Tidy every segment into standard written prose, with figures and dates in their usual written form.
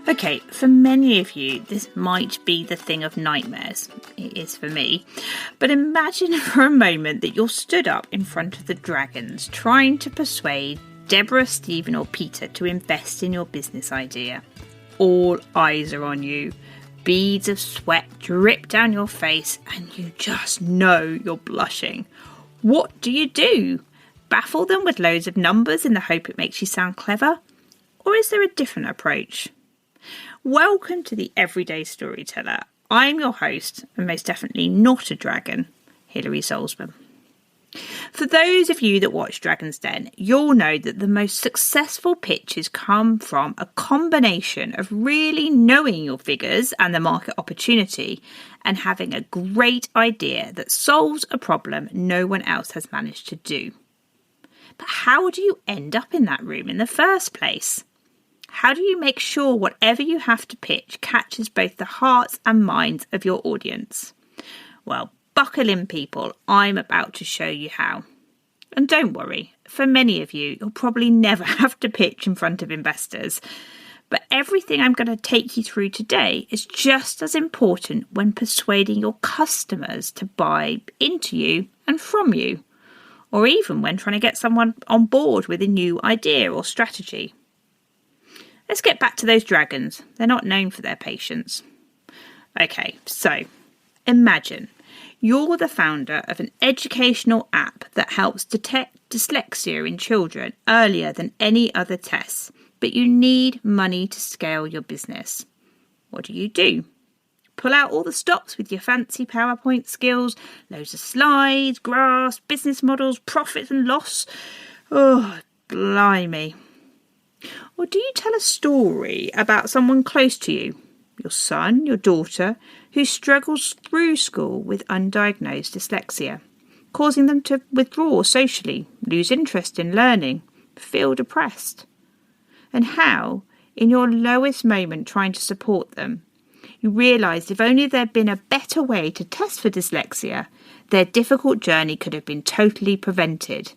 Okay, for many of you, this might be the thing of nightmares. It is for me. But imagine for a moment that you're stood up in front of the dragons trying to persuade Deborah, Stephen or Peter to invest in your business idea. All eyes are on you. Beads of sweat drip down your face and you just know you're blushing. What do? Baffle them with loads of numbers in the hope it makes you sound clever? Or is there a different approach? Welcome to the Everyday Storyteller. I'm your host, and most definitely not a dragon, Hilary Salzman. For those of you that watch Dragon's Den, you'll know that the most successful pitches come from a combination of really knowing your figures and the market opportunity and having a great idea that solves a problem no one else has managed to do. But how do you end up in that room in the first place? How do you make sure whatever you have to pitch catches both the hearts and minds of your audience? Well, buckle in, people. I'm about to show you how. And don't worry, for many of you, you'll probably never have to pitch in front of investors. But everything I'm going to take you through today is just as important when persuading your customers to buy into you and from you, or even when trying to get someone on board with a new idea or strategy. Let's get back to those dragons. They're not known for their patience. Okay, so imagine you're the founder of an educational app that helps detect dyslexia in children earlier than any other tests, but you need money to scale your business. What do? Pull out all the stops with your fancy PowerPoint skills, loads of slides, graphs, business models, profit and loss. Oh, blimey. Or do you tell a story about someone close to you, your son, your daughter, who struggles through school with undiagnosed dyslexia, causing them to withdraw socially, lose interest in learning, feel depressed? And how, in your lowest moment trying to support them, you realised if only there'd been a better way to test for dyslexia, their difficult journey could have been totally prevented.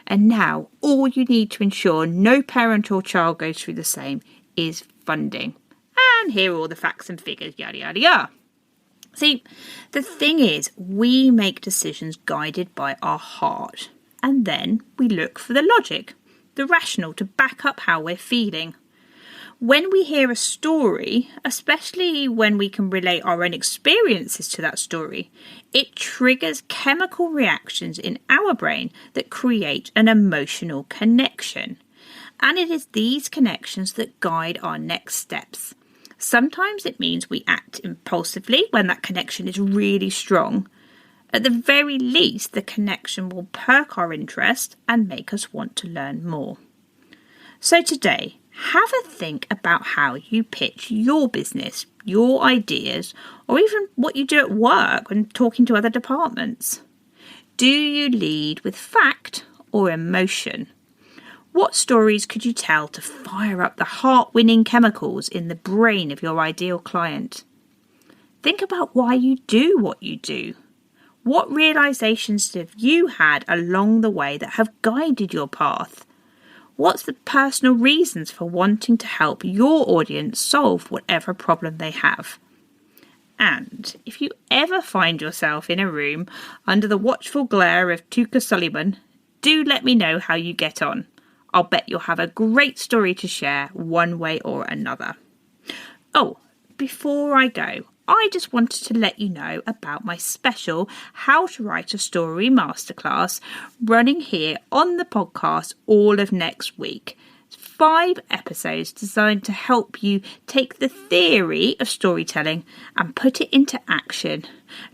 And now all you need to ensure no parent or child goes through the same is funding. And here are all the facts and figures, yada, yada, yada. See, the thing is, we make decisions guided by our heart. And then we look for the logic, the rational to back up how we're feeling. When we hear a story, especially when we can relate our own experiences to that story, it triggers chemical reactions in our brain that create an emotional connection. And it is these connections that guide our next steps. Sometimes it means we act impulsively when that connection is really strong. At the very least, the connection will perk our interest and make us want to learn more. So today, have a think about how you pitch your business, your ideas, or even what you do at work when talking to other departments. Do you lead with fact or emotion? What stories could you tell to fire up the heart-winning chemicals in the brain of your ideal client? Think about why you do what you do. What realizations have you had along the way that have guided your path? What's the personal reasons for wanting to help your audience solve whatever problem they have? And if you ever find yourself in a room under the watchful glare of Tuka Sullivan, do let me know how you get on. I'll bet you'll have a great story to share one way or another. Oh, before I go, I just wanted to let you know about my special How to Write a Story Masterclass running here on the podcast all of next week. 5 episodes designed to help you take the theory of storytelling and put it into action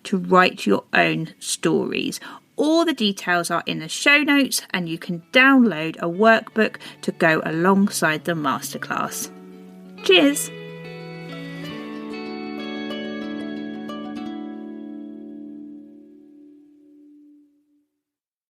to write your own stories. All the details are in the show notes and you can download a workbook to go alongside the masterclass. Cheers!